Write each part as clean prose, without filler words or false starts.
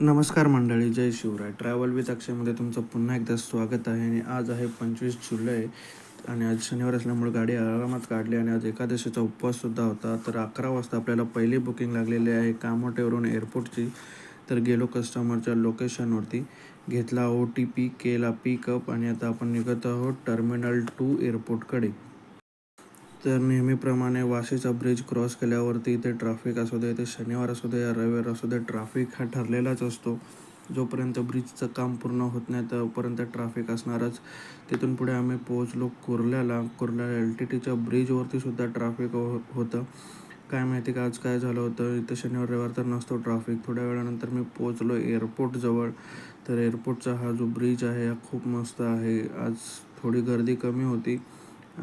नमस्कार मंडळी, जय Shivray. Travel with अक्षयमध्ये तुमचं पुन्हा एकदा स्वागत आहे. आणि आज आहे 25 जुलै आणि आज शनिवार असल्यामुळे गाडी आरामात काढली आणि आज एकादशीचा उपवाससुद्धा होता. तर 11 वाजता आपल्याला पहिली बुकिंग लागलेली आहे कामोठेवरून एअरपोर्टची. तर गेलो कस्टमरच्या लोकेशनवरती, घेतला OTP, केला पिकअप आणि आता आपण निघत आहोत टर्मिनल 2 एअरपोर्टकडे. तर नेहमीप्रमाणे वाशीचा ब्रिज क्रॉस केल्यावरती इथे ट्रॅफिक असू दे, ते शनिवार असू दे या रविवार असू दे, ट्रॅफिक हा ठरलेलाच असतो. जोपर्यंत ब्रिजचं काम पूर्ण होत नाही तोपर्यंत ट्रॅफिक असणारच. तिथून पुढे आम्ही पोहोचलो कुर्ल्याला. LTTच्या ब्रिजवरती सुद्धा ट्रॅफिक होतं. काय माहिती का आज काय झालं होतं, इथं शनिवार रविवार तर नसतो ट्रॅफिक. थोड्या वेळानंतर मी पोहोचलो एअरपोर्टजवळ. तर एअरपोर्टचा हा जो ब्रिज आहे हा खूप मस्त आहे. आज थोडी गर्दी कमी होती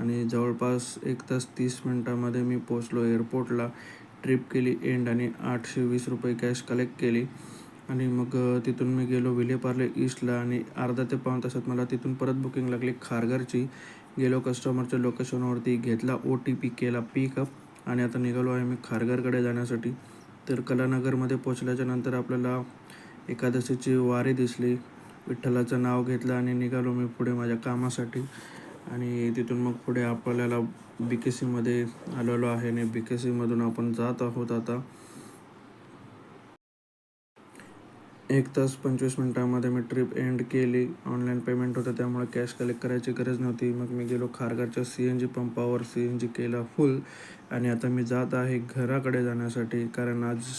आणि जवळपास 1 तास 30 मिनटामध्ये मी पोहोचलो एअरपोर्टला. ट्रिप केली एंड आणि 820 रुपये कॅश कलेक्ट केली आणि मग तिथून मी गेलो विलेपार्ले ईस्टला आणि अर्धा ते पाऊण तासात मला तिथून परत बुकिंग लागली खारघरची. गेलो कस्टमरच्या लोकेशनवरती, घेतला OTP, केला पिकअप आणि आता निघालो आहे मी खारघरकडे जाण्यासाठी. तर कलानगरमध्ये पोचल्याच्या नंतर आपल्याला एकादशीची वारी दिसली. विठ्ठलाचं नाव घेतलं आणि निघालो मी पुढे माझ्या कामासाठी. आणि तिथून मग पुढे आपल्याला BKCमध्ये आलेलो आहे आणि BKCमधून आपण जात आहोत आता. 1 तास 25 मिनटामध्ये मी ट्रिप एंड केली. ऑनलाईन पेमेंट होतं त्यामुळे कॅश कलेक्ट करायची गरज नव्हती. मग मी गेलो खारघरच्या CNG पंपावर, CNG केला फुल आणि आता मी जात आहे घराकडे जाण्यासाठी. कारण आज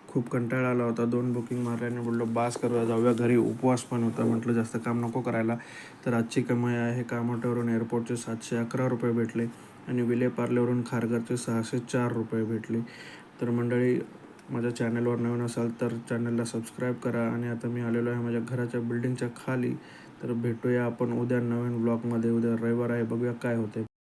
खूप कंटाळा आला होता. 2 बुकिंग मारल्याने बोललो बास करूया, जाऊया घरी. उपवास पण होता, म्हटलं जास्त काम नको करायला. तर आजची कमाई आहे कामोठ्यावरून एअरपोर्टचे 711 रुपये भेटले आणि विलेपार्लेवरून खारघरचे 604 रुपये भेटले. तर मंडळी, माझ्या चॅनलवर नवीन असाल तर चॅनलला सबस्क्राईब करा. आणि आता मी आलेलो आहे माझ्या घराच्या बिल्डिंगच्या खाली. तर भेटूया आपण उद्या नवीन ब्लॉगमध्ये. उद्या रविवार आहे, बघूया काय होते.